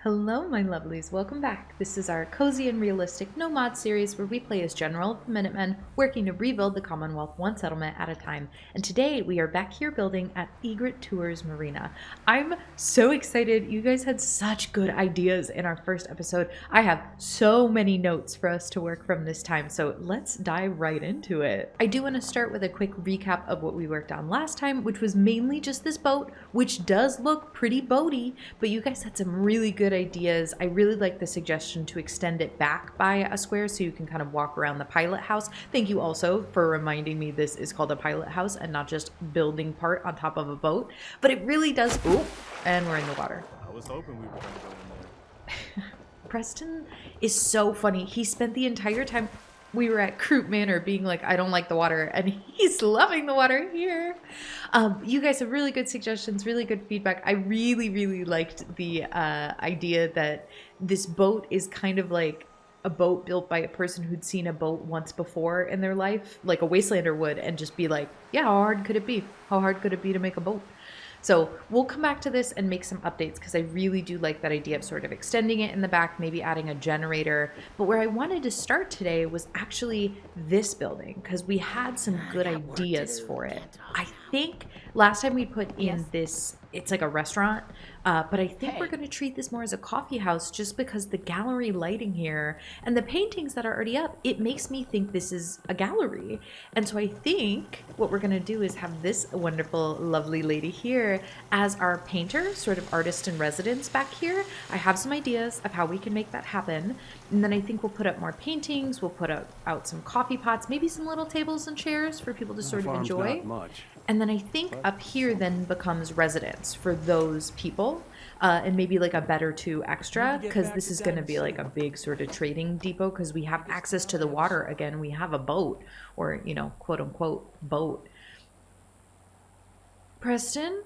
Hello, my lovelies. Welcome back. This is our cozy and realistic no mod series where we play as General of the Minutemen, working to rebuild the Commonwealth one settlement at a time. And today we are back here building at Egret Tours Marina. I'm so excited. You guys had such good ideas in our first episode. I have so many notes for us to work from this time, so let's dive right into it. I do want to start with a quick recap of what we worked on last time, which was mainly just this boat, which does look pretty boaty, but you guys had some really good ideas. I really like the suggestion to extend it back by a square so you can kind of walk around the pilot house. Thank you also for reminding me this is called a pilot house and not just building part on top of a boat. But it really does. Ooh, and we're in the water. I was hoping we were going to go in there. Preston is so funny. He spent the entire time we were at Croup Manor being like, I don't like the water, and he's loving the water here. You guys have really good suggestions, really good feedback. I really liked the idea that this boat is kind of like a boat built by a person who'd seen a boat once before in their life, like a Wastelander would, and just be like, yeah, how hard could it be? How hard could it be to make a boat? So we'll come back to this and make some updates because I really do like that idea of sort of extending it in the back, maybe adding a generator. But where I wanted to start today was actually this building because we had some good ideas for it. I think last time we put in this, it's like a restaurant, but I think we're going to treat this more as a coffee house just because the gallery lighting here and the paintings that are already up, it makes me think this is a gallery. And so I think what we're going to do is have this wonderful, lovely lady here as our painter, sort of artist in residence back here. I have some ideas of how we can make that happen. And then I think we'll put up more paintings. We'll put out some coffee pots, maybe some little tables and chairs for people to sort of enjoy. Not much. And then I think up here then becomes residence for those people, and maybe like a bed or two extra, because this is going to be like a big sort of trading depot because we have access to the water again. We have a boat, or, you know, quote unquote boat. Preston?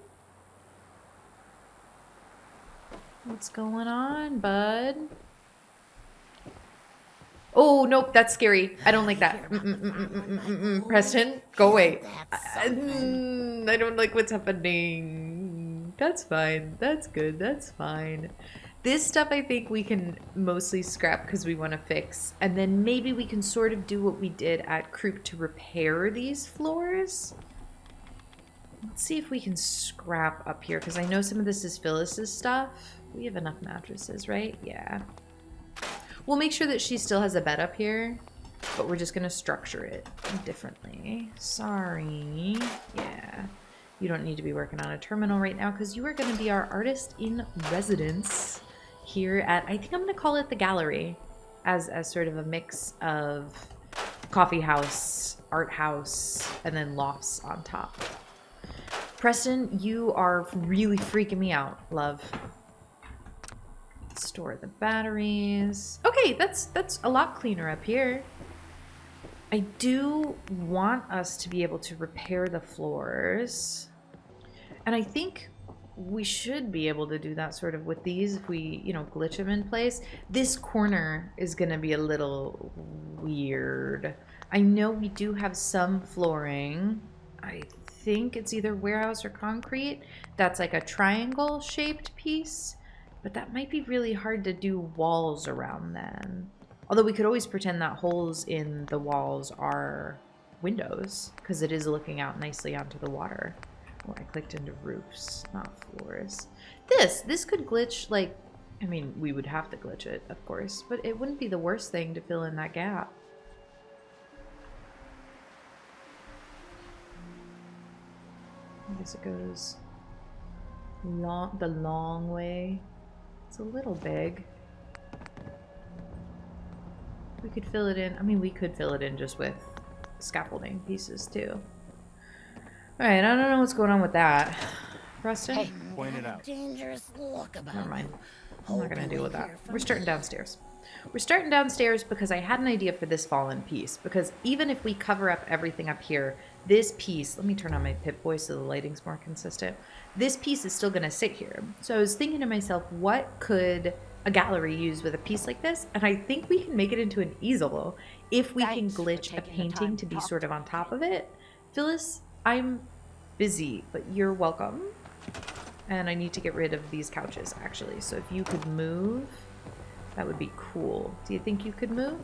What's going on, bud? Oh, nope, that's scary. I don't like that. Preston, go away. I don't like what's happening. That's fine. That's good. That's fine. This stuff I think we can mostly scrap because we want to fix. And then maybe we can sort of do what we did at Croup to repair these floors. Let's see if we can scrap up here because I know some of this is Phyllis's stuff. We have enough mattresses, right? Yeah. We'll make sure that she still has a bed up here, but we're just going to structure it differently. Sorry. Yeah. You don't need to be working on a terminal right now because you are going to be our artist in residence here at, I think I'm going to call it the gallery, as sort of a mix of coffee house, art house, and then lofts on top. Preston, you are really freaking me out, love. Store the batteries. Okay, that's a lot cleaner up here. I do want us to be able to repair the floors. And I think we should be able to do that sort of with these if we, you know, glitch them in place. This corner is going to be a little weird. I know we do have some flooring. I think it's either warehouse or concrete. That's like a triangle shaped piece. But that might be really hard to do walls around then. Although we could always pretend that holes in the walls are windows, because it is looking out nicely onto the water. Oh, I clicked into roofs, not floors. This could glitch, like, I mean, we would have to glitch it, of course, but it wouldn't be the worst thing to fill in that gap. I guess it goes the long way. It's a little big. We could fill it in. I mean, we could fill it in just with scaffolding pieces too. Alright, I don't know what's going on with that. Preston? Hey, Point it out. dangerous look about Never mind. him. I'm not gonna Hoping deal with we that. hear from We're starting him. downstairs. We're starting downstairs because I had an idea for this fallen piece. Because even if we cover up everything up here, this piece, let me turn on my Pip voice so the lighting's more consistent. This piece is still gonna sit here. So I was thinking to myself, what could a gallery use with a piece like this? And I think we can make it into an easel if we Thanks can for glitch a taking the painting time to to be talk sort to of on me. top of it. Phyllis, I'm busy, but you're welcome. And I need to get rid of these couches, actually. So if you could move, that would be cool. Do you think you could move?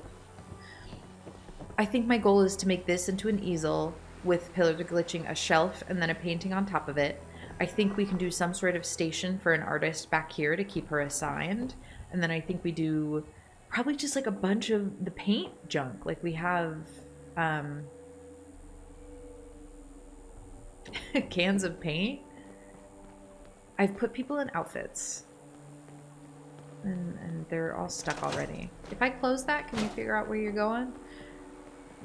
I think my goal is to make this into an easel with pillar to glitching, a shelf, and then a painting on top of it. I think we can do some sort of station for an artist back here to keep her assigned. And then I think we do probably just like a bunch of the paint junk. Like we have cans of paint. I've put people in outfits. And they're all stuck already. If I close that, can you figure out where you're going?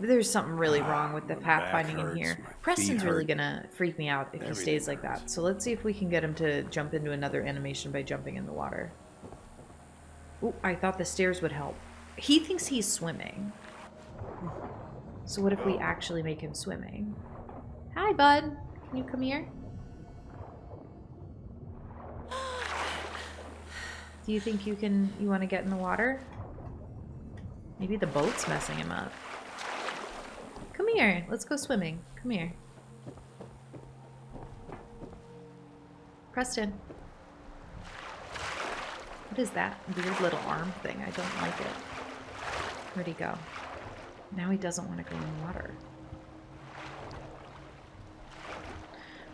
There's something really wrong with the pathfinding in here. Preston's really gonna freak me out if he stays like that. So let's see if we can get him to jump into another animation by jumping in the water. Ooh, I thought the stairs would help. He thinks he's swimming. So what if we actually make him swimming? Hi, bud. Can you come here? Do you think you want to get in the water? Maybe the boat's messing him up. Come here. Let's go swimming. Come here. Preston. What is that weird little arm thing? I don't like it. Where'd he go? Now he doesn't want to go in the water.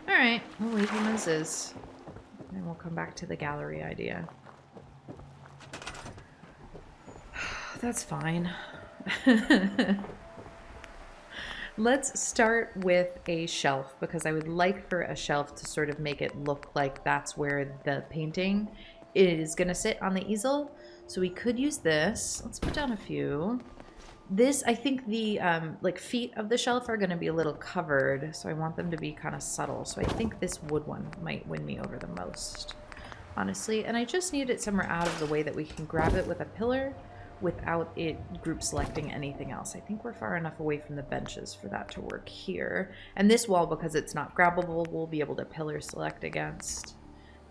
Alright, we'll leave him as is. And we'll come back to the gallery idea. That's fine. Let's start with a shelf, because I would like for a shelf to sort of make it look like that's where the painting is going to sit on the easel. So we could use this. Let's put down a few. This, I think the like feet of the shelf are going to be a little covered, so I want them to be kind of subtle. So I think this wood one might win me over the most, honestly. And I just need it somewhere out of the way that we can grab it with a pillar without it group selecting anything else. I think we're far enough away from the benches for that to work here. And this wall, because it's not grabbable, we'll be able to pillar select against.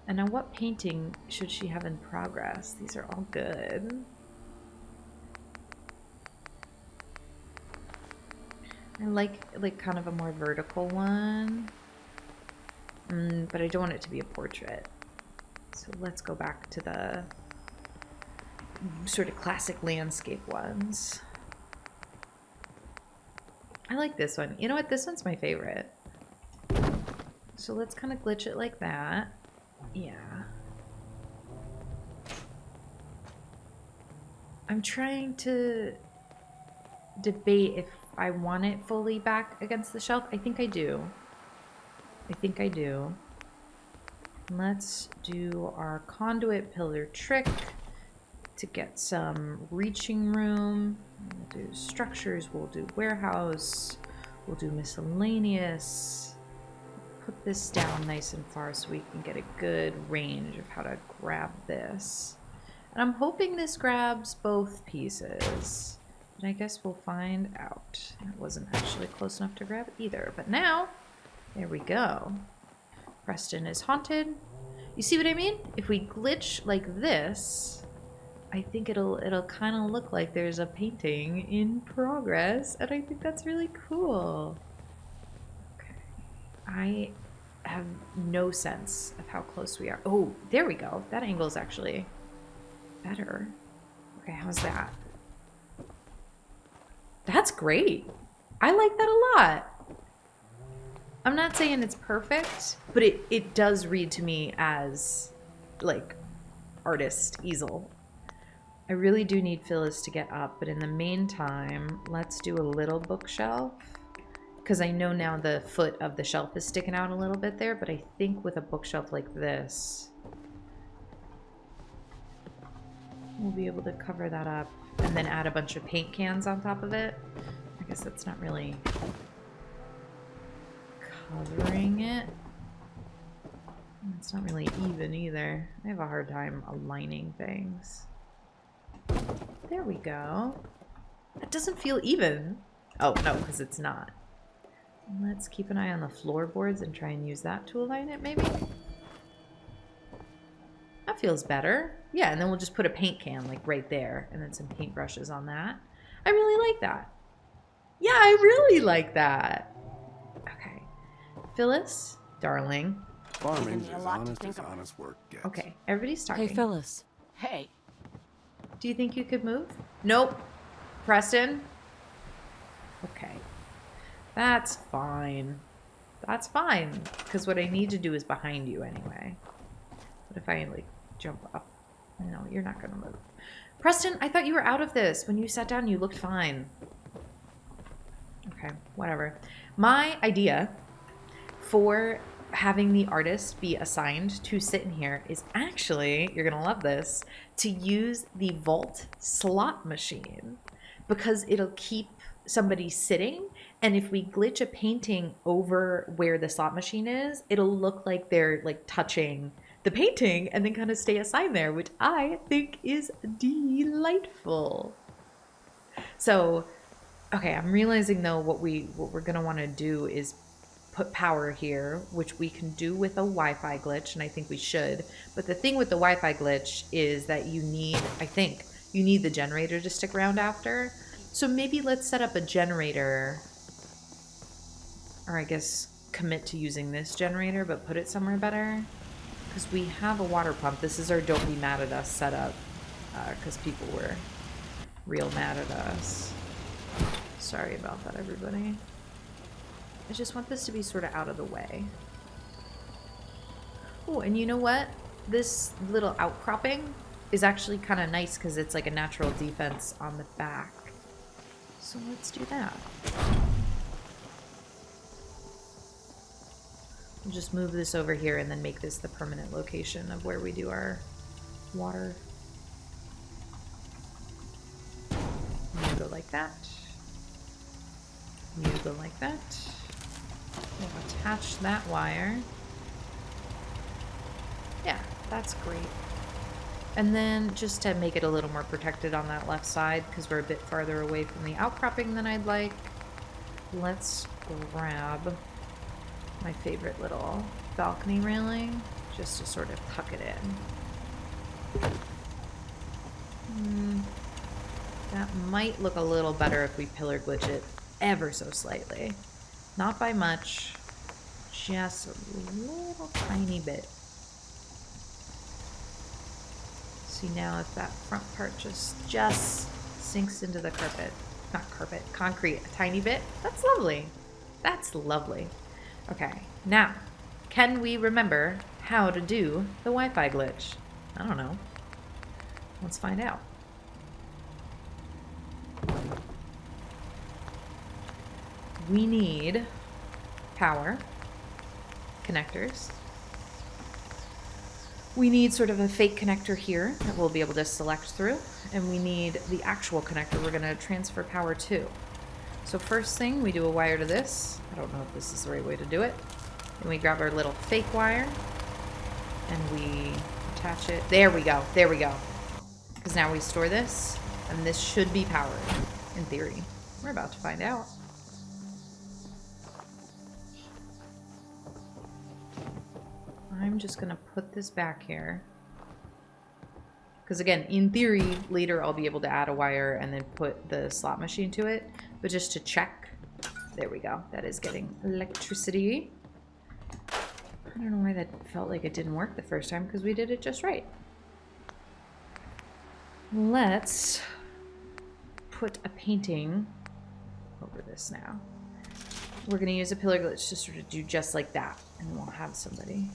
And now what painting should she have in progress? These are all good. I like kind of a more vertical one. But I don't want it to be a portrait. So let's go back to the sort of classic landscape ones. I like this one. You know what? This one's my favorite. So let's kind of glitch it like that. Yeah. I'm trying to debate if I want it fully back against the shelf. I think I do. I think I do. Let's do our conduit pillar trick to get some reaching room. We'll do structures, we'll do warehouse, we'll do miscellaneous. Put this down nice and far so we can get a good range of how to grab this. And I'm hoping this grabs both pieces. But I guess we'll find out. It wasn't actually close enough to grab either. But now, there we go. Preston is haunted. You see what I mean? If we glitch like this, I think it'll kind of look like there's a painting in progress, and I think that's really cool. Okay. I have no sense of how close we are. Oh, there we go. That angle is actually better. Okay, how's that? That's great. I like that a lot. I'm not saying it's perfect, but it does read to me as, like, artist easel. I really do need Phyllis to get up, but in the meantime, let's do a little bookshelf. Because I know now the foot of the shelf is sticking out a little bit there, but I think with a bookshelf like this, we'll be able to cover that up and then add a bunch of paint cans on top of it. I guess that's not really covering it. It's not really even either. I have a hard time aligning things. There we go. That doesn't feel even. Oh, no, because it's not. Let's keep an eye on the floorboards and try and use that to align it, maybe. That feels better. Yeah, and then we'll just put a paint can, like, right there, and then some paint brushes on that. I really like that. Yeah, I really like that. Okay. Phyllis, darling, Farming's me a as lot to honest think as about. honest work gets. Okay, everybody's talking. Hey, Phyllis. Hey, Do you think you could move? Nope. Preston? Okay. That's fine. That's fine. Because what I need to do is behind you anyway. What if I, like, jump up? No, you're not going to move. Preston, I thought you were out of this. When you sat down, you looked fine. Okay, whatever. My idea for having the artist be assigned to sit in here is actually, you're going to love this, to use the vault slot machine. Because it'll keep somebody sitting, and if we glitch a painting over where the slot machine is, it'll look like they're like touching the painting and then kind of stay assigned there, which I think is delightful. So, okay, I'm realizing though what we're gonna want to do is put power here, which we can do with a Wi-Fi glitch, and I think we should. But the thing with the Wi-Fi glitch is that you need, I think, you need the generator to stick around after. So maybe let's set up a generator, or I guess commit to using this generator, but put it somewhere better. Because we have a water pump. This is our don't be mad at us setup, because people were real mad at us. Sorry about that, everybody. I just want this to be sort of out of the way. Oh, and you know what? This little outcropping is actually kind of nice because it's like a natural defense on the back. So let's do that. We'll just move this over here and then make this the permanent location of where we do our water. You go like that. You go like that. We'll attach that wire. Yeah, that's great. And then just to make it a little more protected on that left side, because we're a bit farther away from the outcropping than I'd like, let's grab my favorite little balcony railing just to sort of tuck it in. That might look a little better if we pillar glitch it ever so slightly. Not by much, just a little tiny bit. See now if that front part just sinks into the carpet. Not carpet, concrete a tiny bit. That's lovely. That's lovely. Okay, now, can we remember how to do the Wi-Fi glitch? I don't know. Let's find out. We need power, connectors. We need sort of a fake connector here that we'll be able to select through, and we need the actual connector we're going to transfer power to. So first thing, we do a wire to this. I don't know if this is the right way to do it. Then we grab our little fake wire, and we attach it. There we go. There we go. Because now we store this, and this should be powered, in theory. We're about to find out. I'm just going to put this back here. Because again, in theory, later I'll be able to add a wire and then put the slot machine to it. But just to check, there we go. That is getting electricity. I don't know why that felt like it didn't work the first time, because we did it just right. Let's put a painting over this now. We're going to use a pillar glitch to sort of do just like that. And we'll have somebody.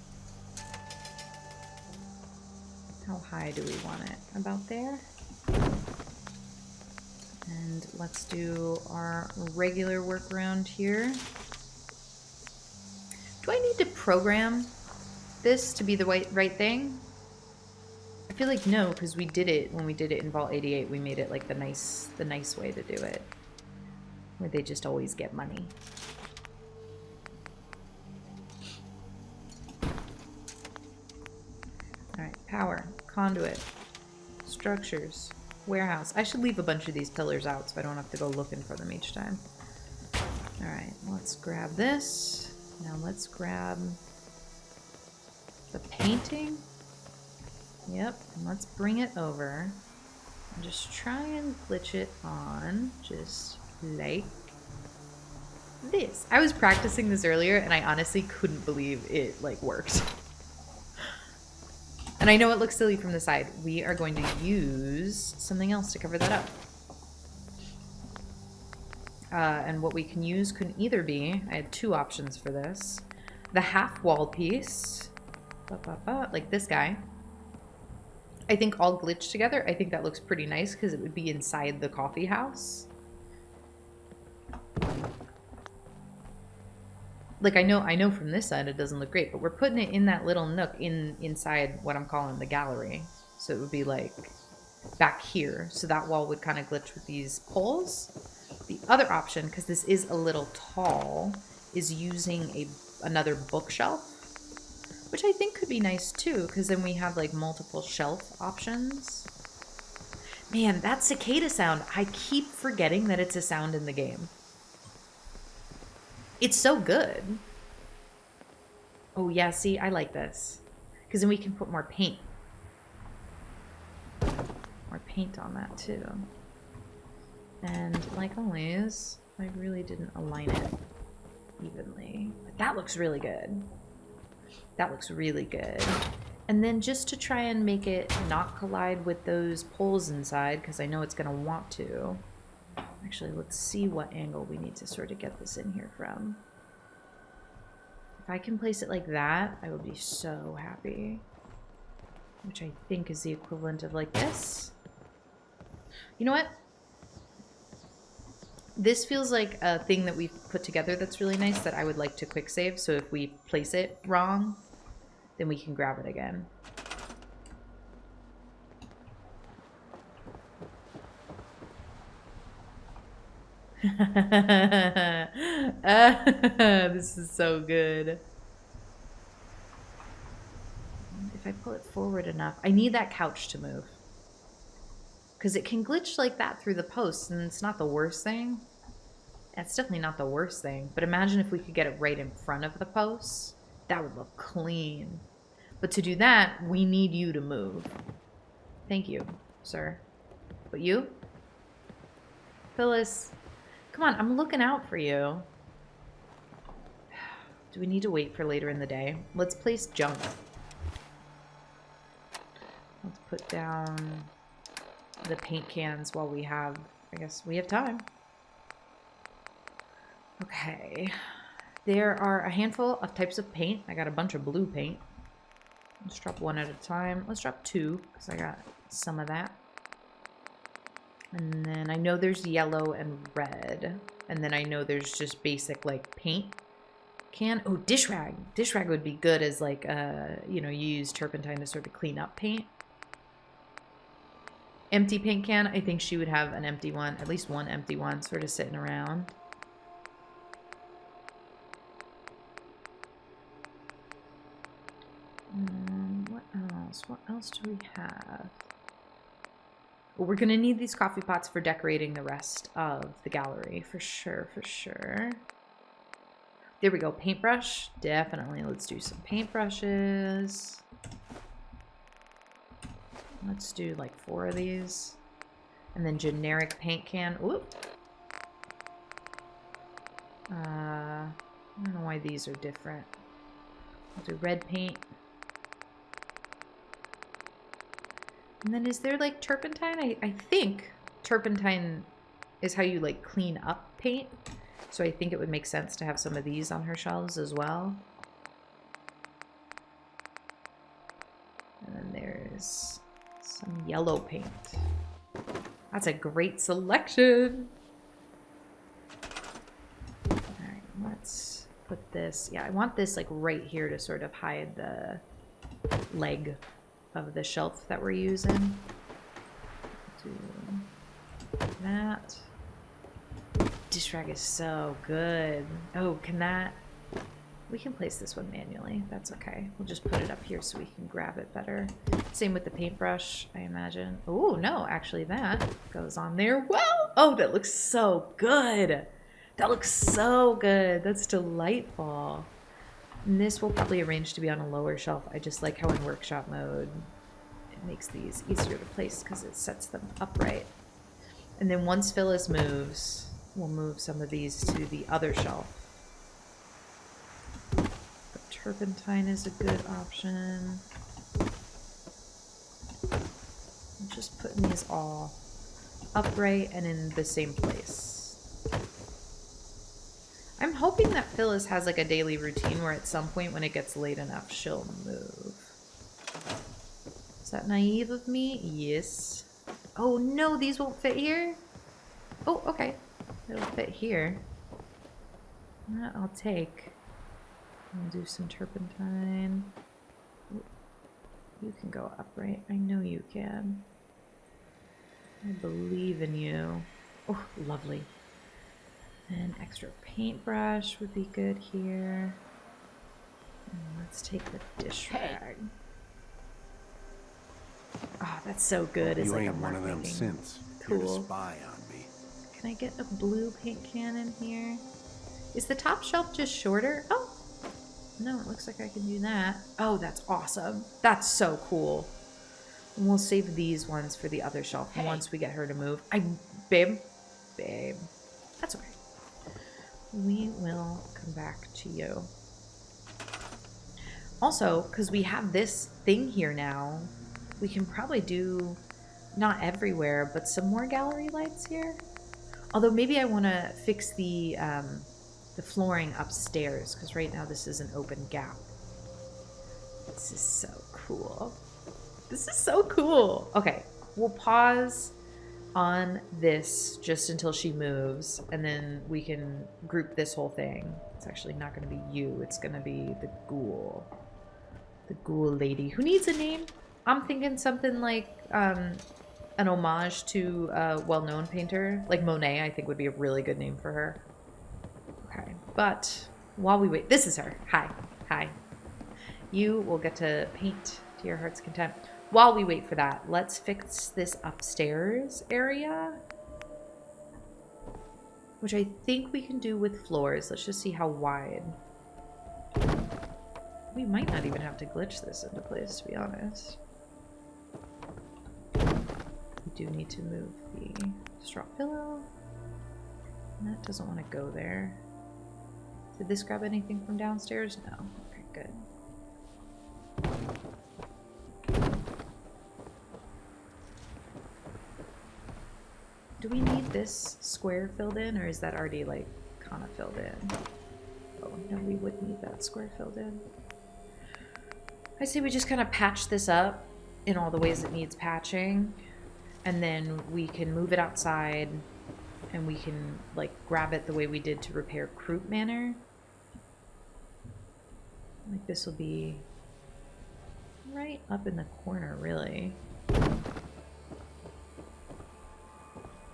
How high do we want it? About there? And let's do our regular workaround here. Do I need to program this to be the right thing? I feel like no, because we did it when we did it in Vault 88. We made it like the nice way to do it, where they just always get money. All right, power, conduit, structures, warehouse. I should leave a bunch of these pillars out so I don't have to go looking for them each time. All right, let's grab this. Now let's grab the painting. Yep, and let's bring it over. And just try and glitch it on, just like this. I was practicing this earlier and I honestly couldn't believe it like worked. And I know it looks silly from the side. We are going to use something else to cover that up. And what we can use can either be, I had two options for this. The half wall piece, like this guy. I think all glitched together. I think that looks pretty nice because it would be inside the coffee house. Like I know from this side it doesn't look great, but we're putting it in that little nook inside what I'm calling the gallery. So it would be like back here. So that wall would kind of glitch with these poles. The other option, because this is a little tall, is using another bookshelf, which I think could be nice too, because then we have like multiple shelf options. Man, that cicada sound, I keep forgetting that it's a sound in the game. It's so good. Oh yeah, see, I like this. Because then we can put more paint. More paint on that too. And like always, I really didn't align it evenly. But that looks really good. That looks really good. And then just to try and make it not collide with those poles inside, because I know it's going to want to. Actually, let's see what angle we need to sort of get this in here from. If I can place it like that, I would be so happy. Which I think is the equivalent of like this. You know what? This feels like a thing that we've put together that's really nice that I would like to quick save. So if we place it wrong, then we can grab it again. This is so good. If I pull it forward enough, I need that couch to move. Because it can glitch like that through the posts, and it's not the worst thing. It's definitely not the worst thing. But imagine if we could get it right in front of the posts. That would look clean. But to do that, we need you to move. Thank you, sir. But you? Phyllis, come on, I'm looking out for you. Do we need to wait for later in the day? Let's place junk. Let's put down the paint cans while we have, I guess we have time. Okay. There are a handful of types of paint. I got a bunch of blue paint. Let's drop one at a time. Let's drop two, because I got some of that. And then I know there's yellow and red. And then I know there's just basic, like, paint can. Oh, dish rag. Dish rag would be good as, like, you know, you use turpentine to sort of clean up paint. Empty paint can. I think she would have an empty one, at least one empty one, sort of sitting around. What else? What else do we have? Well, we're going to need these coffee pots for decorating the rest of the gallery. For sure, for sure. There we go. Paintbrush. Definitely. Let's do some paintbrushes. Let's do like 4 of these. And then generic paint can. Oop. I don't know why these are different. I'll do red paint. And then is there like turpentine? I think turpentine is how you like clean up paint. So I think it would make sense to have some of these on her shelves as well. And then there's some yellow paint. That's a great selection. All right, let's put this. Yeah, I want this like right here to sort of hide the leg of the shelf that we're using. Do that. Dish rag is so good. Oh, can that... We can place this one manually. That's okay. We'll just put it up here so we can grab it better. Same with the paintbrush, I imagine. Oh, no, actually that goes on there. Wow! Oh, that looks so good. That looks so good. That's delightful. And this will probably arrange to be on a lower shelf. I just like how in workshop mode it makes these easier to place because it sets them upright. And then once Phyllis moves, we'll move some of these to the other shelf. Turpentine is a good option. I'm just putting these all upright and in the same place. I'm hoping that Phyllis has like a daily routine where at some point when it gets late enough, she'll move. Is that naive of me? Yes. Oh no, these won't fit here? Oh, okay. It'll fit here. That I'll take. I'll do some turpentine. You can go upright. I know you can. I believe in you. Oh, lovely. An extra paintbrush would be good here. And let's take the dish rag. Oh, that's so good. It's You like ain't a one of them marketing. synths. Here to Cool. spy on me. Can I get a blue paint can in here? Is the top shelf just shorter? Oh, no, it looks like I can do that. Oh, that's awesome. That's so cool. And we'll save these ones for the other shelf once we get her to move. Babe, that's okay. We will come back to you. Also, because we have this thing here now, we can probably do, not everywhere, but some more gallery lights here. Although maybe I want to fix the flooring upstairs, because right now this is an open gap. This is so cool. This is so cool. Okay, we'll pause on this just until she moves, and then we can group this whole thing. It's actually not going to be you. It's going to be the ghoul. The ghoul lady. Who needs a name? I'm thinking something like an homage to a well-known painter. Like Monet, I think would be a really good name for her. Okay, but while we wait, this is her. Hi. Hi. You will get to paint to your heart's content. While we wait for that, let's fix this upstairs area, which I think we can do with floors. Let's just see how wide. We might not even have to glitch this into place, to be honest. We do need to move the straw pillow. That doesn't want to go there. Did this grab anything from downstairs? No. Okay, good. Do we need this square filled in, or is that already like kind of filled in? Oh no, we would need that square filled in. I say we just kind of patch this up in all the ways it needs patching, and then we can move it outside, and we can like grab it the way we did to repair Croup Manor. Like this will be right up in the corner, really.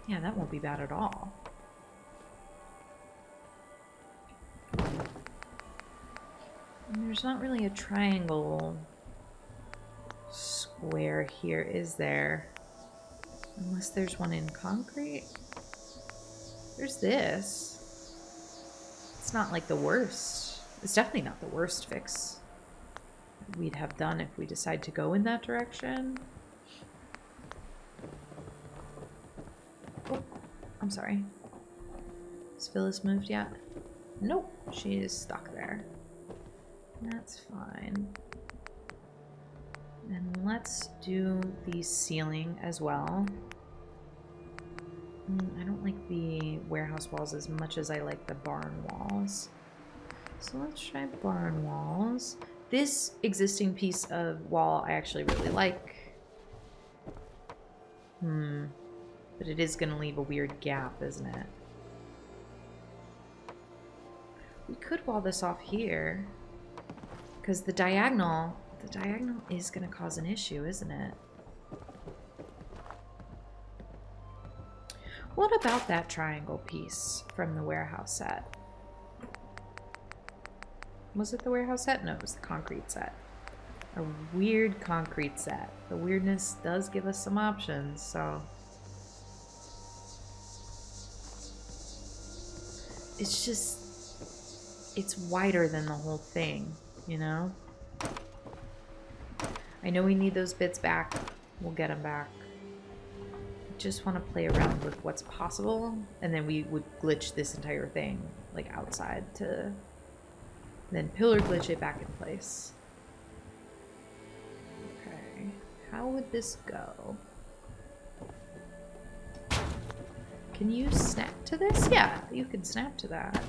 Yeah, that won't be bad at all. And there's not really a triangle square here, is there? Unless there's one in concrete. There's this. It's not like the worst. It's definitely not the worst fix we'd have done if we decide to go in that direction. Oh, I'm sorry. Has Phyllis moved yet? Nope, she is stuck there. That's fine. And let's do the ceiling as well. I don't like the warehouse walls as much as I like the barn walls. So let's try barn walls. This existing piece of wall I actually really like. But it is going to leave a weird gap, isn't it? We could wall this off here. Because the diagonal is going to cause an issue, isn't it? What about that triangle piece from the warehouse set? Was it the warehouse set? No, it was the concrete set. A weird concrete set. The weirdness does give us some options, so... It's just... It's wider than the whole thing, you know? I know we need those bits back. We'll get them back. Just want to play around with what's possible, and then we would glitch this entire thing like outside to Then pillar glitch it back in place. Okay, how would this go? Can you snap to this? Yeah, you can snap to that.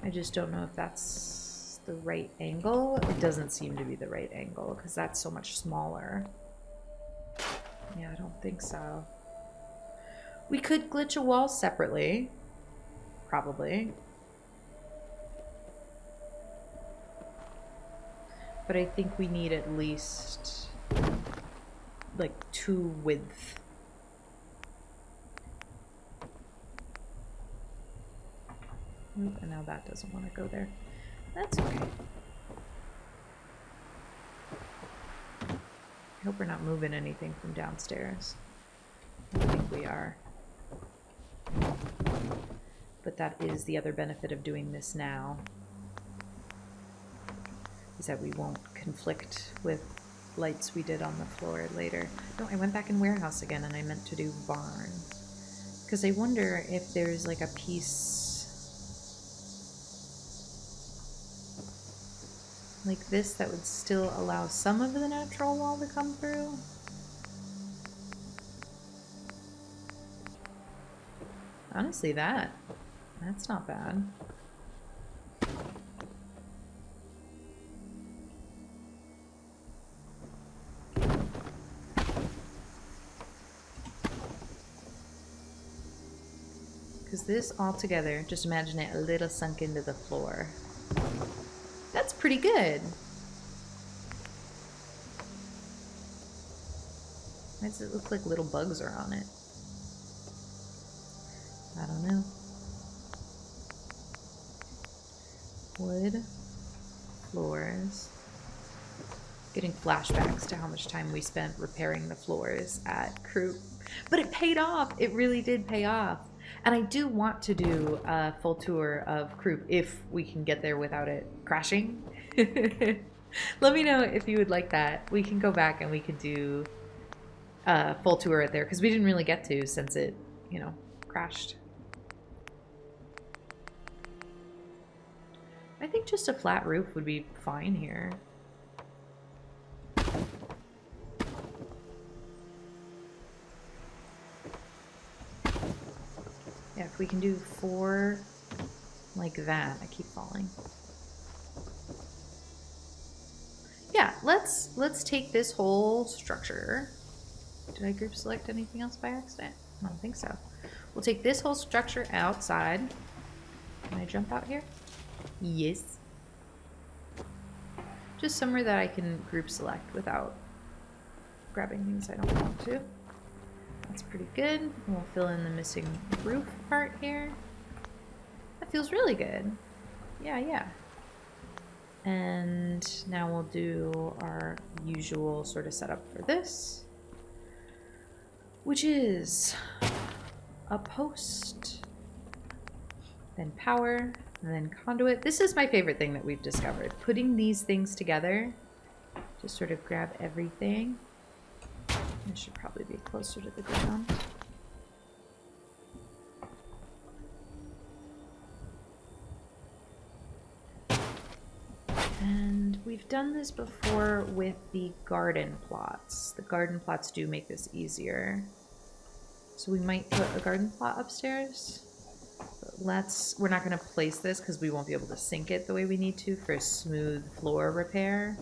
I just don't know if that's the right angle. It doesn't seem to be the right angle because that's so much smaller. Yeah, I don't think so. We could glitch a wall separately. Probably. But I think we need at least like 2 width. Oop, and now that doesn't want to go there. That's okay. I hope we're not moving anything from downstairs. I don't think we are. But that is the other benefit of doing this now. Is that we won't conflict with lights we did on the floor later. No, I went back in warehouse again and I meant to do barn. Because I wonder if there's like a piece like this that would still allow some of the natural wall to come through. Honestly, that's not bad. Because this all together, just imagine it a little sunk into the floor. That's pretty good. Why does it look like little bugs are on it? I don't know. Wood floors. Getting flashbacks to how much time we spent repairing the floors at Croup. But it paid off. It really did pay off. And I do want to do a full tour of Croup if we can get there without it crashing. Let me know if you would like that. We can go back and we could do a full tour right there because we didn't really get to since it, you know, crashed. I think just a flat roof would be fine here. Yeah, if we can do 4 like that. I keep falling. Yeah, let's take this whole structure. Did I group select anything else by accident? I don't think so. We'll take this whole structure outside. Can I jump out here? Yes. Just somewhere that I can group select without grabbing things I don't want to. That's pretty good. We'll fill in the missing roof part here. That feels really good. Yeah, yeah. And now we'll do our usual sort of setup for this, which is a post, then power, and then conduit. This is my favorite thing that we've discovered. Putting these things together, just sort of grab everything. This should probably be closer to the ground. And we've done this before with the garden plots. The garden plots do make this easier. So we might put a garden plot upstairs. But we're not going to place this because we won't be able to sink it the way we need to for a smooth floor repair.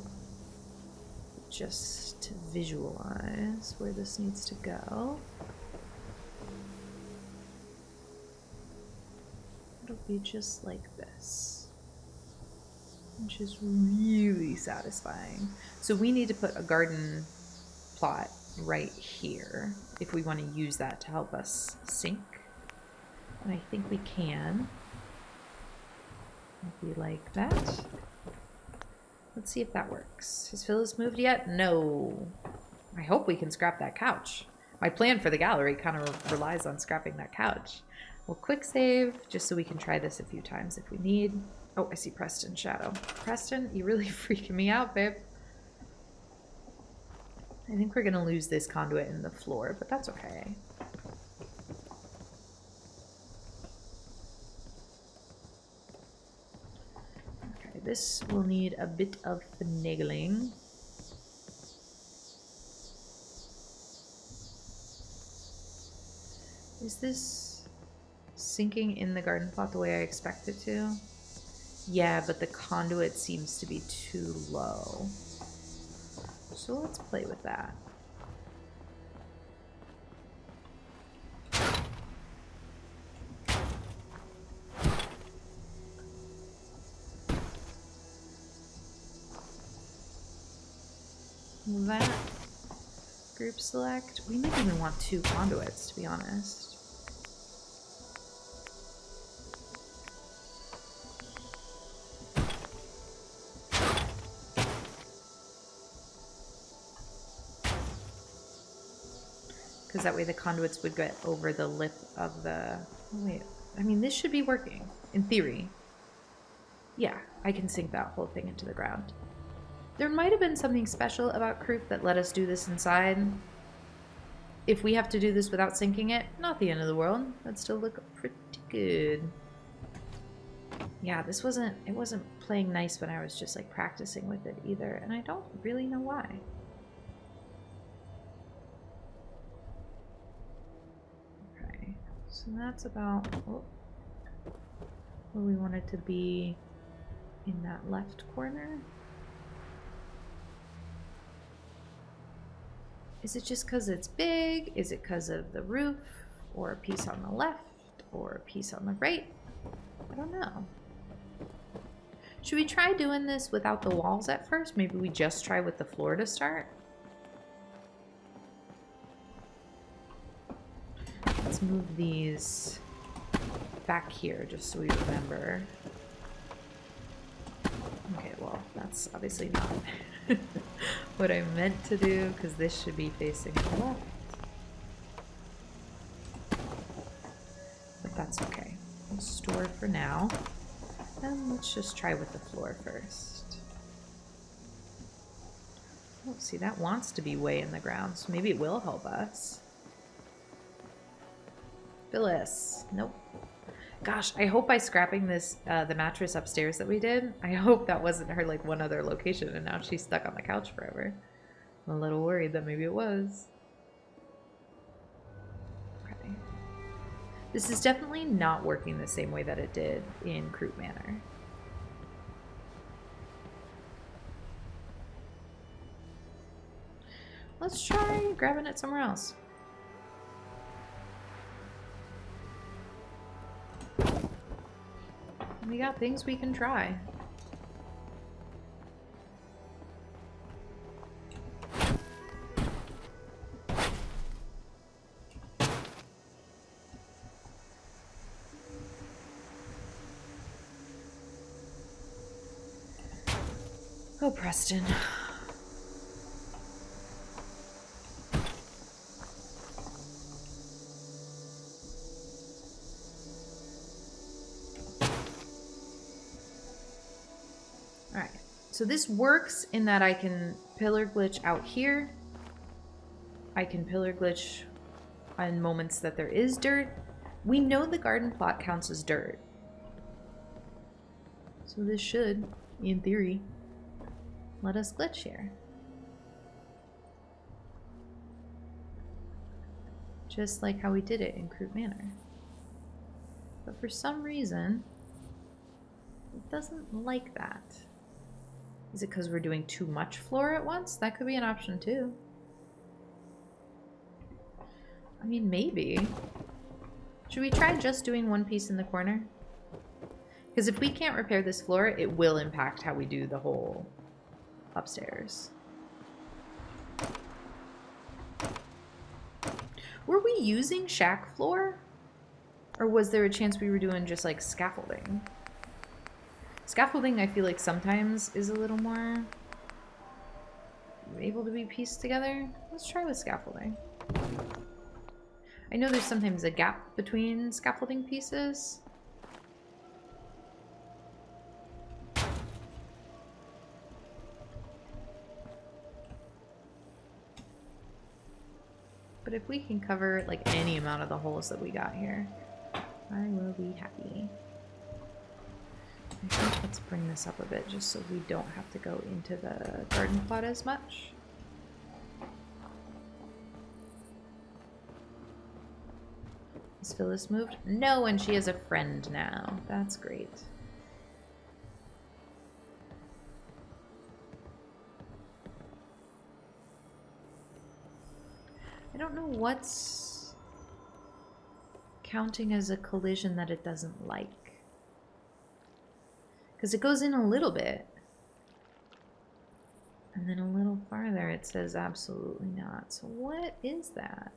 Just to visualize where this needs to go. It'll be just like this, which is really satisfying. So we need to put a garden plot right here if we want to use that to help us sink. And I think we can. Maybe like that. Let's see if that works. Has Phyllis moved yet? No. I hope we can scrap that couch. My plan for the gallery kind of relies on scrapping that couch. We'll quick save just so we can try this a few times if we need. Oh, I see Preston's shadow. Preston, you're really freaking me out, babe. I think we're going to lose this conduit in the floor, but that's okay. this will need a bit of finagling. Is this sinking in the garden plot the way I expect it to? Yeah, but the conduit seems to be too low. So let's play with that. That group select. We might even want 2 conduits, to be honest. Because that way the conduits would get over the lip of the... Oh, wait. I mean, this should be working, in theory. Yeah, I can sink that whole thing into the ground. There might have been something special about Croup that let us do this inside. If we have to do this without sinking it, not the end of the world. That'd still look pretty good. Yeah, it wasn't playing nice when I was just like practicing with it either, and I don't really know why. Okay, so that's about where we want it to be in that left corner. Is it just because it's big? Is it because of the roof? Or a piece on the left? Or a piece on the right? I don't know. Should we try doing this without the walls at first? Maybe we just try with the floor to start? Let's move these back here just so we remember. Okay, well, that's obviously not what I meant to do, because this should be facing the left. But that's okay. We'll store for now. And let's just try with the floor first. Oh, see, that wants to be way in the ground, so maybe it will help us. Phyllis. Nope. Gosh, I hope by scrapping this, the mattress upstairs that we did, I hope that wasn't her, like, one other location and now she's stuck on the couch forever. I'm a little worried that maybe it was. Okay. This is definitely not working the same way that it did in Croup Manor. Let's try grabbing it somewhere else. We got things we can try. Oh, Preston. Alright, so this works in that I can pillar glitch out here. I can pillar glitch on moments that there is dirt. We know the garden plot counts as dirt. So this should, in theory, let us glitch here. Just like how we did it in Croup Manor. But for some reason, it doesn't like that. Is it because we're doing too much floor at once? That could be an option too. I mean, maybe. Should we try just doing one piece in the corner? Because if we can't repair this floor, it will impact how we do the whole upstairs. Were we using shack floor? Or was there a chance we were doing just like scaffolding? Scaffolding, I feel like sometimes is a little more able to be pieced together. Let's try with scaffolding. I know there's sometimes a gap between scaffolding pieces. But if we can cover like any amount of the holes that we got here, I will be happy. I think let's bring this up a bit just so we don't have to go into the garden plot as much. Has Phyllis moved? No, and she has a friend now. That's great. I don't know what's counting as a collision that it doesn't like. Because it goes in a little bit. And then a little farther it says absolutely not. So what is that?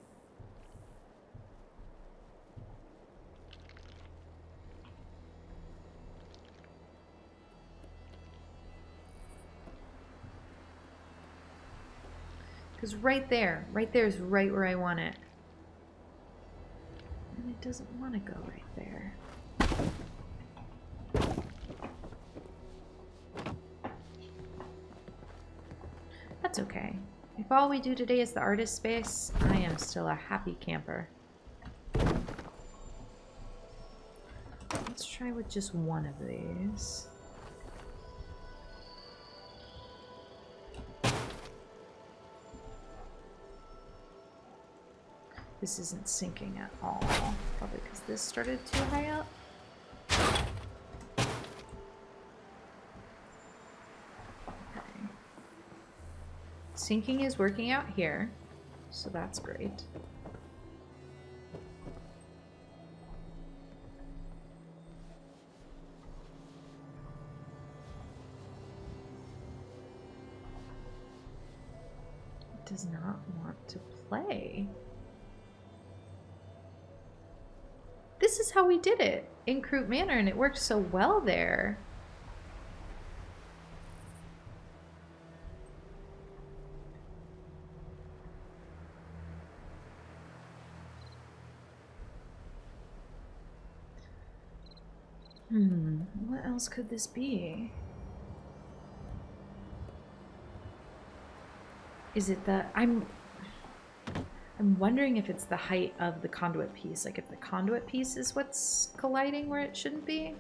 Because right there is right where I want it. And it doesn't want to go right there. That's okay. If all we do today is the artist space, I am still a happy camper. Let's try with just one of these. This isn't syncing at all. Probably because this started too high up. Okay. Syncing is working out here, so that's great. It does not want to play. This is how we did it in Croup Manor, and it worked so well there. What else could this be? Is it the... I'm wondering if it's the height of the conduit piece. Like if the conduit piece is what's colliding where it shouldn't be.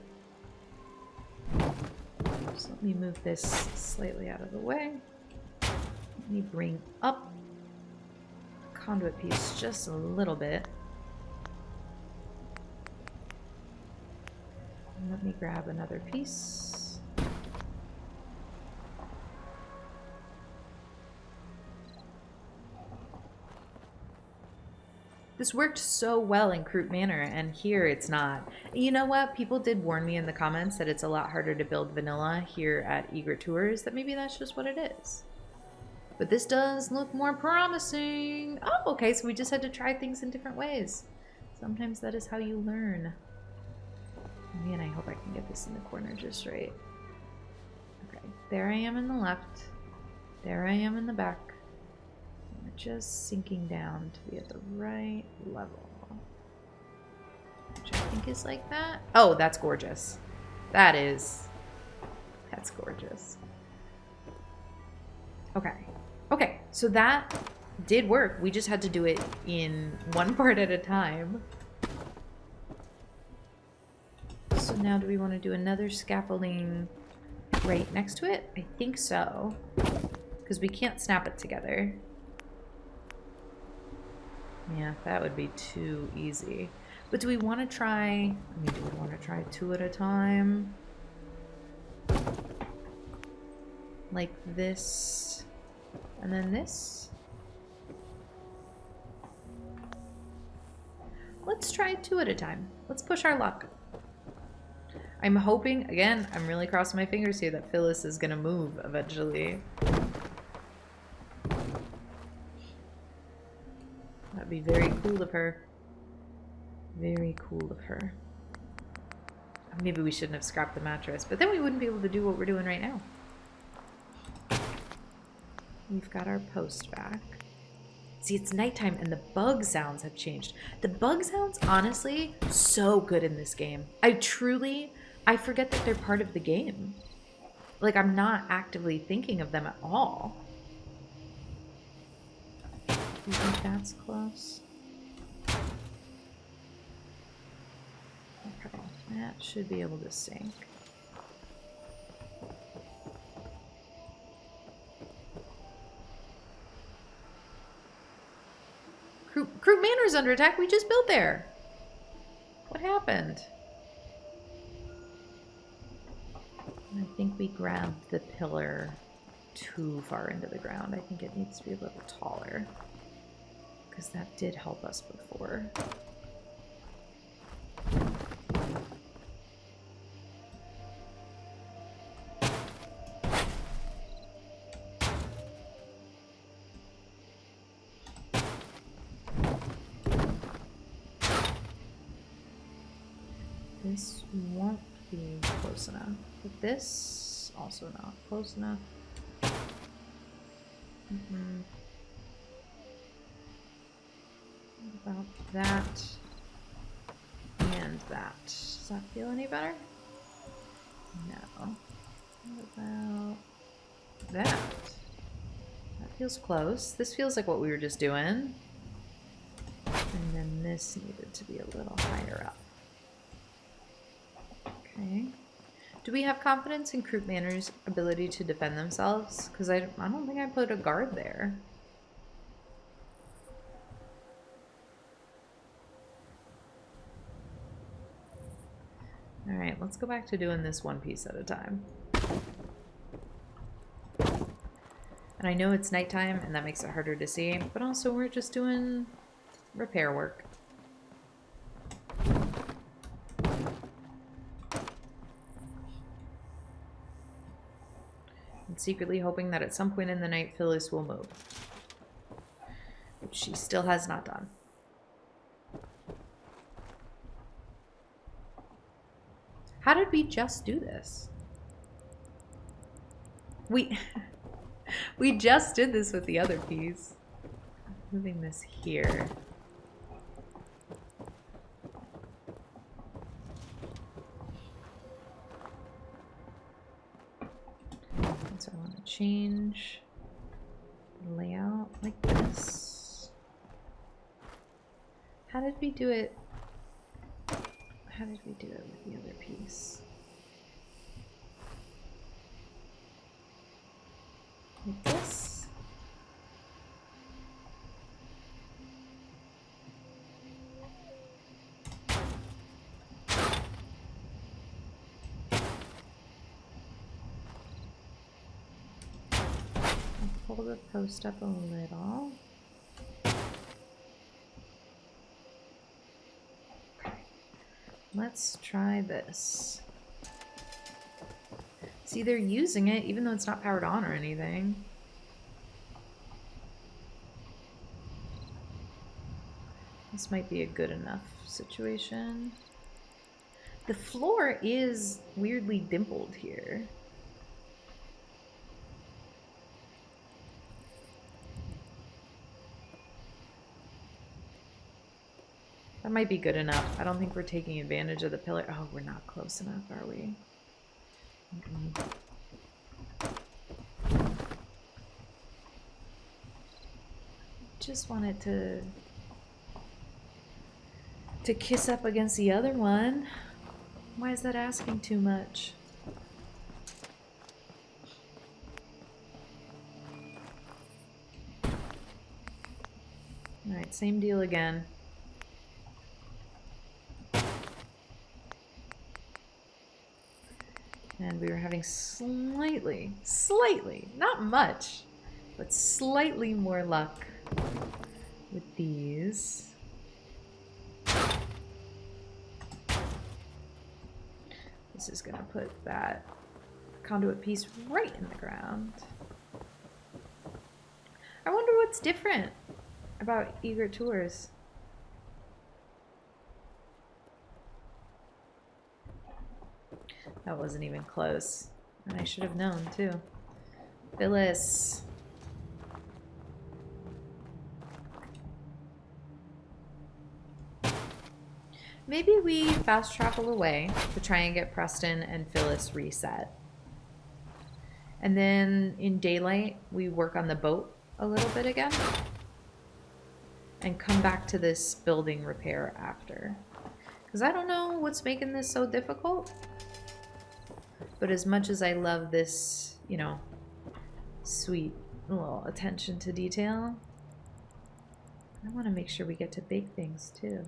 So let me move this slightly out of the way. Let me bring up the conduit piece just a little bit. And let me grab another piece. This worked so well in Croup Manor, and here it's not. You know what? People did warn me in the comments that it's a lot harder to build vanilla here at Egret Tours, that maybe that's just what it is. But this does look more promising. Oh, okay, so we just had to try things in different ways. Sometimes that is how you learn. Man, I hope I can get this in the corner just right. Okay, there I am in the left. There I am in the back. We're just sinking down to be at the right level. Which I think is like that. Oh, that's gorgeous. That's gorgeous. Okay. Okay, so that did work. We just had to do it in one part at a time. So now do we want to do another scaffolding right next to it? I think so. Because we can't snap it together. Yeah, that would be too easy. But do we want to try... I mean, do we want to try two at a time? Like this. And then this. Let's try two at a time. Let's push our luck. I'm hoping, again, I'm really crossing my fingers here that Phyllis is going to move eventually. That'd be very cool of her. Very cool of her. Maybe we shouldn't have scrapped the mattress, but then we wouldn't be able to do what we're doing right now. We've got our post back. See, it's nighttime and the bug sounds have changed. The bug sounds, honestly, so good in this game. I forget that they're part of the game. Like, I'm not actively thinking of them at all. Do you think that's close? Okay, that should be able to sync. Crew Manor's under attack. We just built there. What happened? I think we grabbed the pillar too far into the ground. I think it needs to be a little taller. Because that did help us before. This won't be close enough. But this also not close enough. What about that and that? Does that feel any better? No. What about that? That feels close. This feels like what we were just doing. And then this needed to be a little higher up. Okay. Do we have confidence in Croup Manor's ability to defend themselves? Because I don't think I put a guard there. Alright, let's go back to doing this one piece at a time. And I know it's nighttime and that makes it harder to see, but also we're just doing repair work. And secretly hoping that at some point in the night Phyllis will move. Which she still has not done. How did we just do this? We just did this with the other piece. Moving this here. So I want to change the layout like this. How did we do it? How did we do it with the other piece? Like this? I'll pull the post up a little. Let's try this. See, they're using it even though it's not powered on or anything. This might be a good enough situation. The floor is weirdly dimpled here. That might be good enough. I don't think we're taking advantage of the pillar. Oh, we're not close enough, are we? Just want it to kiss up against the other one. Why is that asking too much? All right, same deal again. And we were having slightly, not much, but slightly more luck with these. This is gonna put that conduit piece right in the ground. I wonder what's different about Egret Tours. That wasn't even close. And I should have known, too. Phyllis. Maybe we fast travel away to try and get Preston and Phyllis reset. And then in daylight, we work on the boat a little bit again. And come back to this building repair after. Because I don't know what's making this so difficult. But as much as I love this, you know, sweet little attention to detail, I want to make sure we get to big things too.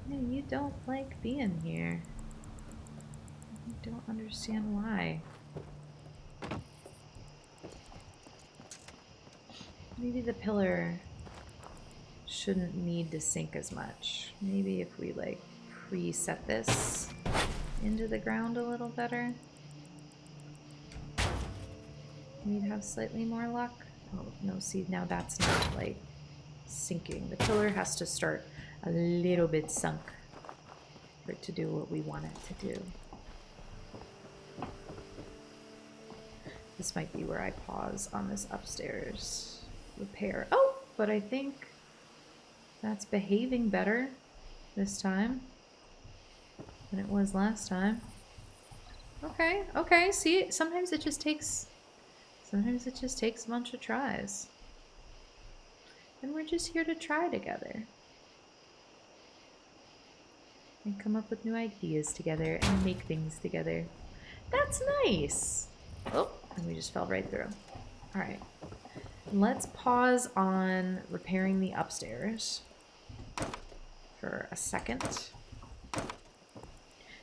Yeah, you don't like being here. I don't understand why. Maybe the pillar shouldn't need to sink as much. Maybe if we like preset this into the ground a little better, we'd have slightly more luck. Oh no, see, now that's not like sinking. The pillar has to start a little bit sunk for it to do what we want it to do. This might be where I pause on this upstairs repair. Oh, but I think that's behaving better this time than it was last time. Okay, okay, see, sometimes it just takes a bunch of tries. And we're just here to try together. And come up with new ideas together and make things together. That's nice. Oh, and we just fell right through. All right. Let's pause on repairing the upstairs for a second.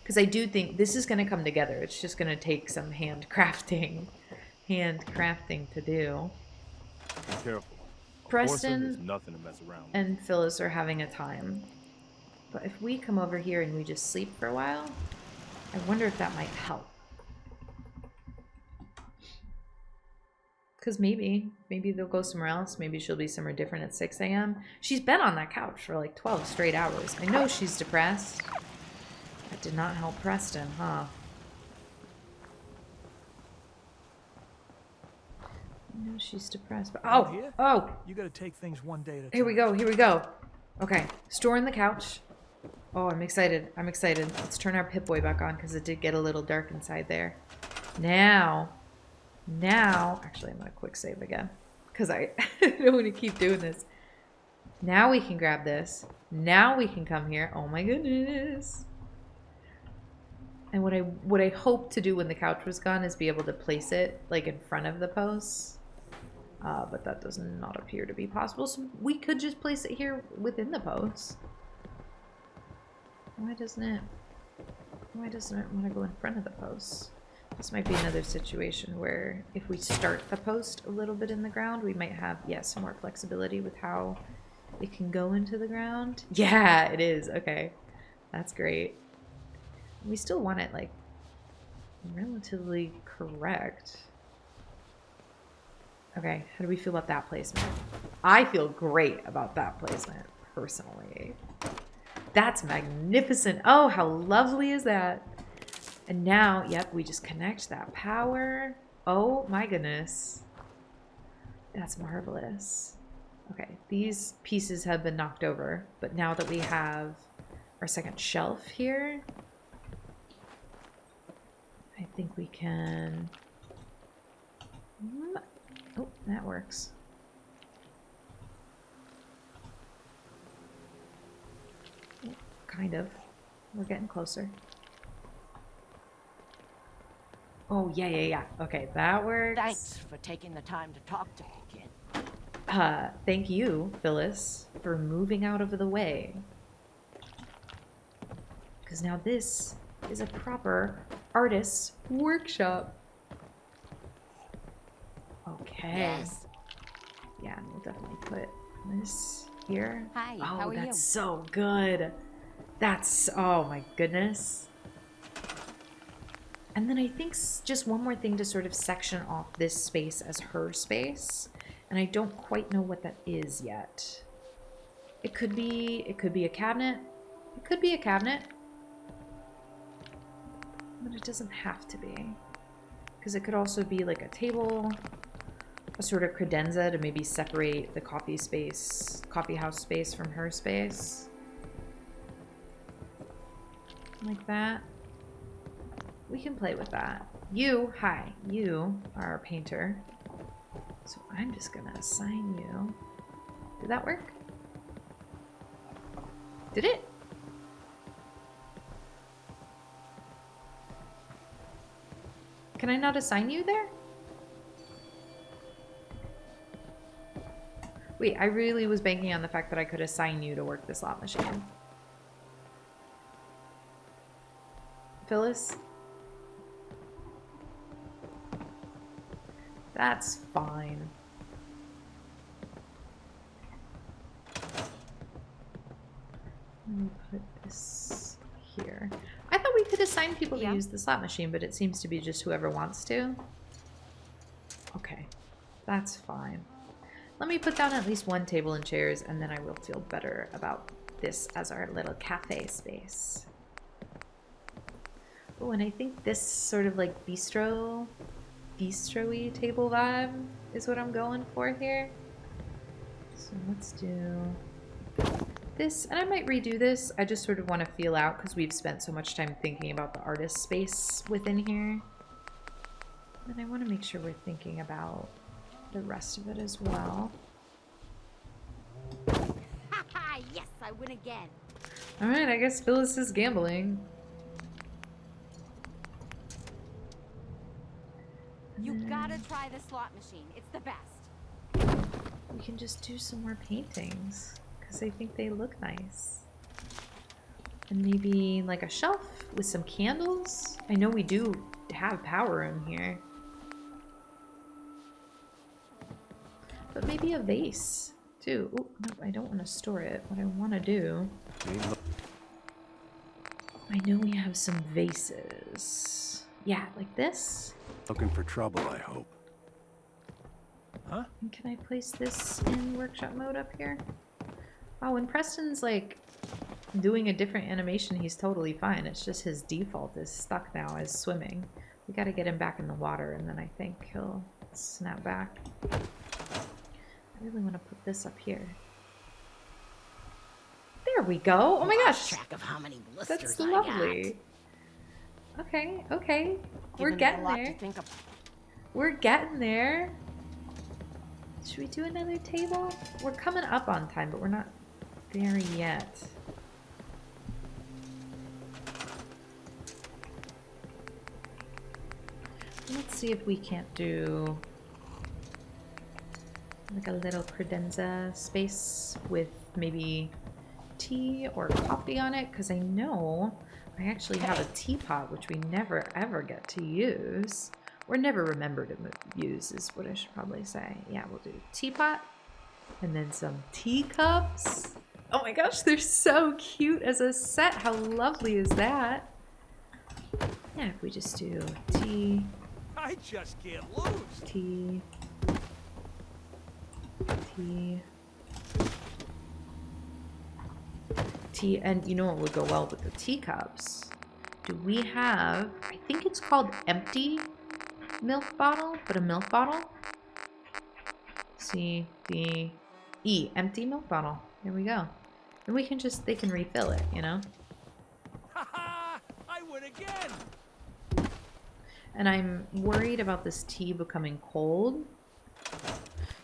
Because I do think this is going to come together. It's just going to take some handcrafting to do. Be careful. Preston There's nothing to mess around with. and Phyllis are having a time. But if we come over here and we just sleep for a while, I wonder if that might help. Because maybe they'll go somewhere else. Maybe she'll be somewhere different at 6 a.m. She's been on that couch for like 12 straight hours. I know she's depressed. That did not help Preston, huh? I know she's depressed, but oh! You gotta take things one day at a time. Here we go. Okay, storing the couch. Oh, I'm excited. Let's turn our Pip-Boy back on because it did get a little dark inside there. Now, actually, I'm gonna quick save again because I don't want to keep doing this. Now we can grab this. Now we can come here. Oh my goodness. And what I hoped to do when the couch was gone is be able to place it like in front of the posts. But that does not appear to be possible. So we could just place it here within the posts. Why doesn't it want to go in front of the posts? This might be another situation where if we start the post a little bit in the ground, we might have, some more flexibility with how it can go into the ground. Yeah, it is. Okay. That's great. We still want it like relatively correct. Okay, how do we feel about that placement? I feel great about that placement, personally. That's magnificent. Oh, how lovely is that? And now, yep, we just connect that power. Oh my goodness. That's marvelous. Okay, these pieces have been knocked over, but now that we have our second shelf here, I think we can... Oh, that works. Kind of. We're getting closer. Oh, yeah. Okay, that works. Thanks for taking the time to talk to me, kid. Thank you, Phyllis, for moving out of the way. Because now this is a proper artist's workshop. Okay. Yes. Yeah, we'll definitely put this here. Hi, oh, how are that's you? so good. That's, oh my goodness. And then I think just one more thing to sort of section off this space as her space. And I don't quite know what that is yet. It could be a cabinet. It could be a cabinet. But it doesn't have to be. Because it could also be like a table, a sort of credenza to maybe separate the coffee house space from her space. Like that. We can play with that. You are our painter. So I'm just gonna assign you. Did that work? Did it? Can I not assign you there? Wait, I really was banking on the fact that I could assign you to work the slot machine. Phyllis? That's fine. Let me put this here. I thought we could assign people to use the slot machine, but it seems to be just whoever wants to. Okay, that's fine. Let me put down at least one table and chairs, and then I will feel better about this as our little cafe space. Oh, and I think this sort of like bistro-y table vibe is what I'm going for here. So let's do this, and I might redo this. I just sort of want to feel out because we've spent so much time thinking about the artist space within here. And I want to make sure we're thinking about the rest of it as well. Haha, yes, I win again. Alright, I guess Phyllis is gambling. You gotta try the slot machine. It's the best. We can just do some more paintings because I think they look nice. And maybe like a shelf with some candles. I know we do have power in here. But maybe a vase too. Oh, no, I don't want to store it. What I want to do... I know we have some vases. Yeah, like this. Looking for trouble, I hope. Huh? And can I place this in workshop mode up here? Oh, when Preston's like doing a different animation, he's totally fine. It's just his default is stuck now as swimming. We got to get him back in the water, and then I think he'll snap back. I really want to put this up here. There we go. Oh my gosh. Track of how many blisters That's I lovely. Okay, okay. We're Given getting a lot there. to think about. We're getting there. Should we do another table? We're coming up on time, but we're not there yet. Let's see if we can't do like a little credenza space with maybe tea or coffee on it, because I know I actually have a teapot which we never ever get to use, or never remember to use is what I should probably say. Yeah, we'll do teapot and then some teacups. Oh my gosh, they're so cute as a set. How lovely is that? Yeah, if we just do tea, I just can't lose. tea, tea, tea, and you know what would go well with the teacups? Do we have, I think it's called empty milk bottle, but a milk bottle? C-B-E, empty milk bottle. There we go. And we can just, they can refill it, you know? Ha ha! I win again. And I'm worried about this tea becoming cold.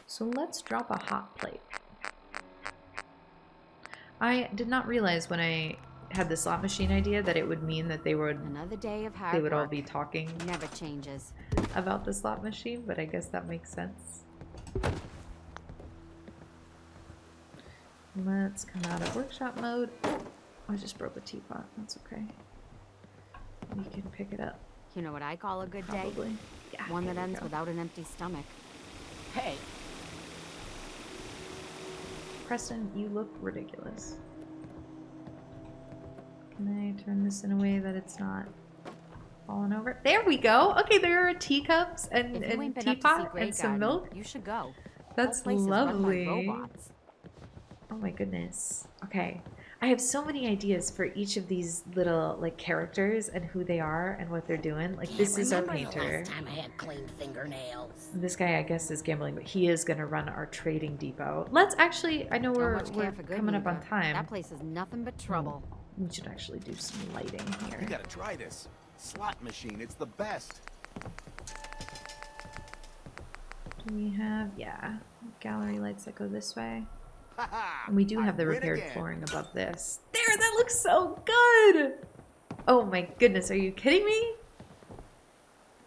So let's drop a hot plate. I did not realize when I had the slot machine idea that it would mean that they would Another day of hard work. all be talking Never changes. about the slot machine, but I guess that makes sense. Let's come out of workshop mode. Oh, I just broke a teapot. That's okay. We can pick it up. You know what I call a good Probably. day? Yeah, One here that we ends go. without an empty stomach. Hey, Preston, you look ridiculous. Can I turn this in a way that it's not falling over? There we go. Okay, there are teacups and, If you ain't been up to see teapot Grey and some Garden, milk. you should go. That's Whole place is run by lovely. robots. Oh my goodness. Okay. I have so many ideas for each of these little like characters and who they are and what they're doing. Like this is our painter. Last time I had clean fingernails. This guy I guess is gambling, but he is gonna run our trading depot. Let's actually, I know Don't we're much care for good coming up on neither. time. That place is nothing but trouble. We should actually do some lighting You here. gotta try this. Slot machine, it's the best. Do we have, yeah, gallery lights that go this way? Ha ha! And we do have the I win repaired again. flooring above this. There, that looks so good! Oh my goodness, are you kidding me?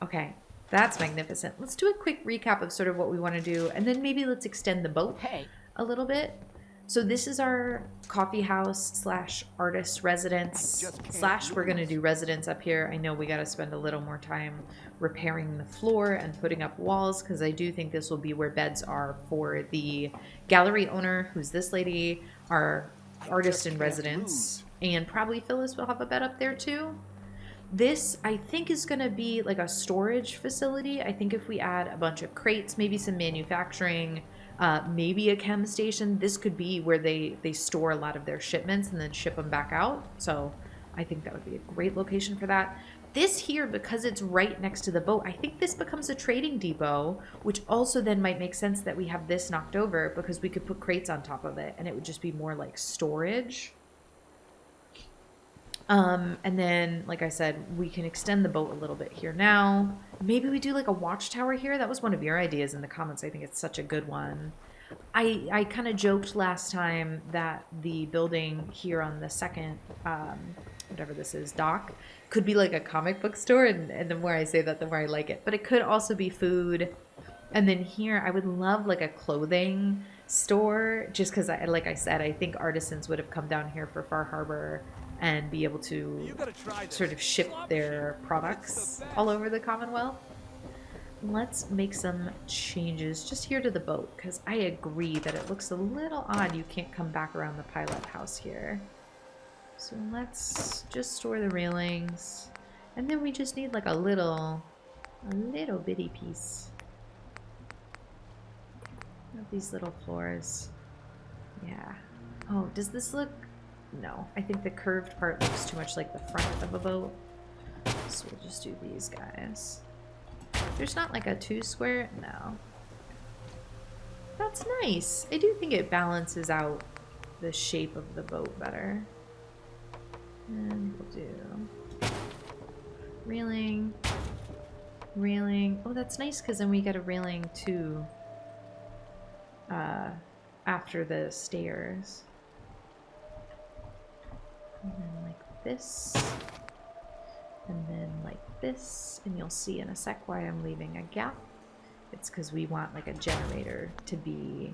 Okay, that's magnificent. Let's do a quick recap of sort of what we want to do, and then maybe let's extend the boat hey, a little bit. So this is our coffee house slash artist residence slash we're going to do residence up here. I know we got to spend a little more time repairing the floor and putting up walls because I do think this will be where beds are for the gallery owner, who's this lady, our artist in residence, and probably Phyllis will have a bed up there too. This, I think, is going to be like a storage facility. I think if we add a bunch of crates, maybe some manufacturing, maybe a chem station, this could be where they store a lot of their shipments and then ship them back out. So I think that would be a great location for that. This here, because it's right next to the boat, I think this becomes a trading depot, which also then might make sense that we have this knocked over because we could put crates on top of it and it would just be more like storage. And then, like I said, we can extend the boat a little bit here now. Maybe we do like a watchtower here. That was one of your ideas in the comments. I think it's such a good one. I kind of joked last time that the building here on the second, whatever this is, dock, could be like a comic book store. And the more I say that, the more I like it. But it could also be food. And then here, I would love like a clothing store, just because, like I said, I think artisans would have come down here for Far Harbor and be able to sort of ship their products all over the Commonwealth. Let's make some changes just here to the boat, because I agree that it looks a little odd you can't come back around the pilot house here. So let's just store the railings, and then we just need like a little bitty piece of these little floors. Yeah. Oh, does this look... No, I think the curved part looks too much like the front of a boat. So we'll just do these guys. There's not like a 2 square? No. That's nice. I do think it balances out the shape of the boat better. And we'll do railing, railing. Oh, that's nice because then we get a railing too after the stairs. And then like this, and then like this, and you'll see in a sec why I'm leaving a gap. It's because we want like a generator to be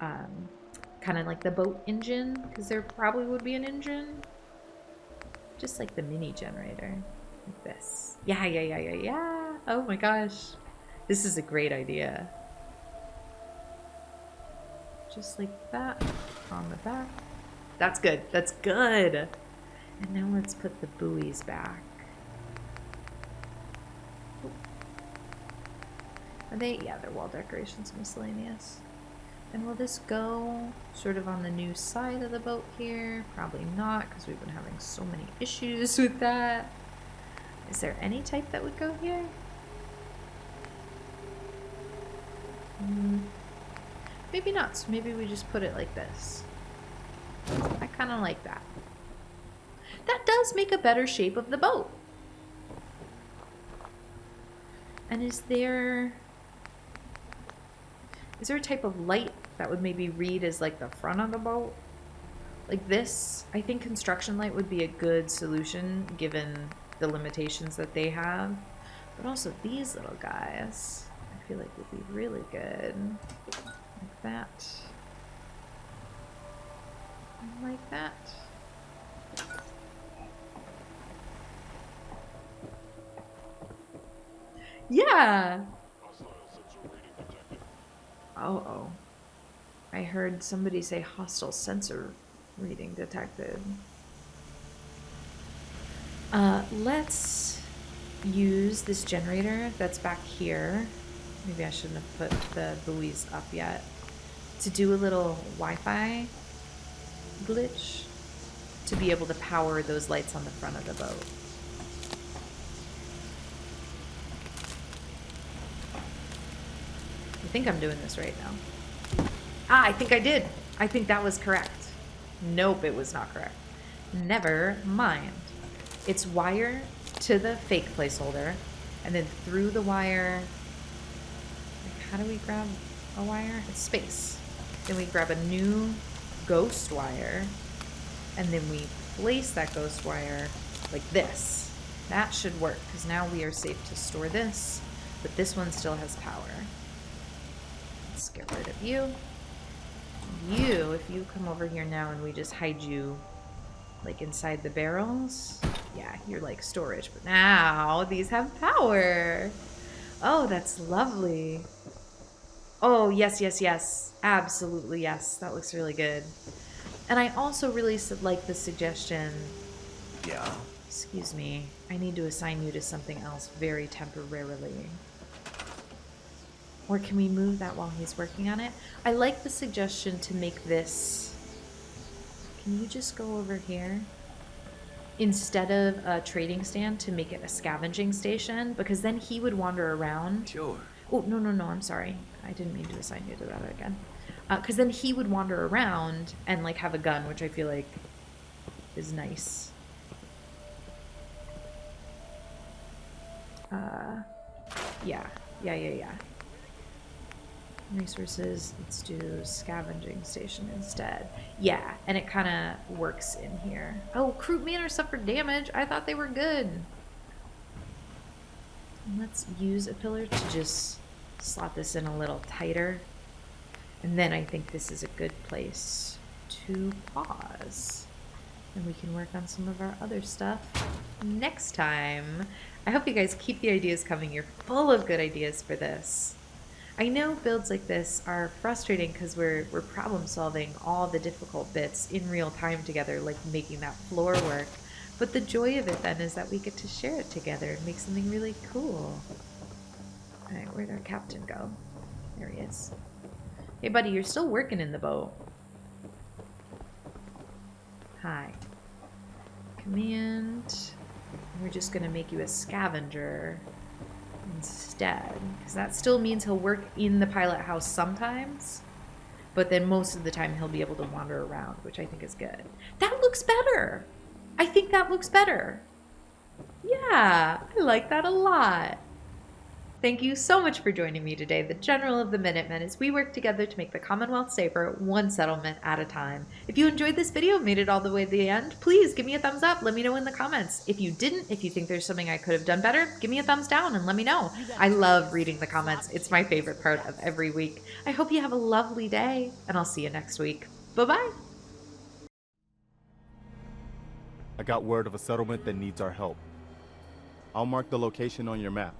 kind of like the boat engine, because there probably would be an engine, just like the mini generator, like this. Yeah. Oh my gosh, this is a great idea. Just like that on the back. That's good. That's good. And now let's put the buoys back. Are they? Yeah, they're wall decorations, miscellaneous. And will this go sort of on the new side of the boat here? Probably not, because we've been having so many issues with that. Is there any type that would go here? Maybe not. So maybe we just put it like this. I kind of like that. That does make a better shape of the boat. And is there a type of light that would maybe read as like the front of the boat? Like this, I think construction light would be a good solution given the limitations that they have. But also these little guys, I feel like would be really good. Like that. Like that. Yeah. Oh. I heard somebody say hostile sensor reading detected. Let's use this generator that's back here. Maybe I shouldn't have put the buoys up yet. To do a little Wi-Fi glitch to be able to power those lights on the front of the boat. I think I'm doing this right now. Ah, I think I did. I think that was correct. Nope, it was not correct. Never mind. It's wire to the fake placeholder, and then through the wire. Like, how do we grab a wire? It's space. Then we grab a new ghost wire, and then we place that ghost wire like this. That should work, because now we are safe to store this, but this one still has power. Let's get rid of you. You, if you come over here now and we just hide you like inside the barrels, yeah, you're like storage. But now these have power. Oh, that's lovely. Oh, yes, yes, yes. Absolutely, yes. That looks really good. And I also really like the suggestion. Yeah. Excuse me. I need to assign you to something else very temporarily. Or can we move that while he's working on it? I like the suggestion to make this... Can you just go over here? Instead of a trading stand, to make it a scavenging station, because then he would wander around. Sure. Oh, no, no, no, I'm sorry. I didn't mean to assign you to that again. Because then he would wander around and, like, have a gun, which I feel like is nice. Yeah. Resources, let's do scavenging station instead. Yeah, and it kind of works in here. Oh, croup manners suffered damage. I thought they were good. Let's use a pillar to just slot this in a little tighter. And then I think this is a good place to pause. And we can work on some of our other stuff next time. I hope you guys keep the ideas coming. You're full of good ideas for this. I know builds like this are frustrating because we're problem solving all the difficult bits in real time together, like making that floor work. But the joy of it then is that we get to share it together and make something really cool. Alright, where'd our captain go? There he is. Hey buddy, you're still working in the boat. Hi. Command. We're just gonna make you a scavenger instead, because that still means he'll work in the pilot house sometimes, but then most of the time he'll be able to wander around, which I think is good. That looks better. I think that looks better. Yeah, I like that a lot. Thank you so much for joining me today, the General of the Minutemen, as we work together to make the Commonwealth safer, one settlement at a time. If you enjoyed this video, made it all the way to the end, please give me a thumbs up. Let me know in the comments. If you didn't, if you think there's something I could have done better, give me a thumbs down and let me know. I love reading the comments. It's my favorite part of every week. I hope you have a lovely day, and I'll see you next week. Bye-bye. I got word of a settlement that needs our help. I'll mark the location on your map.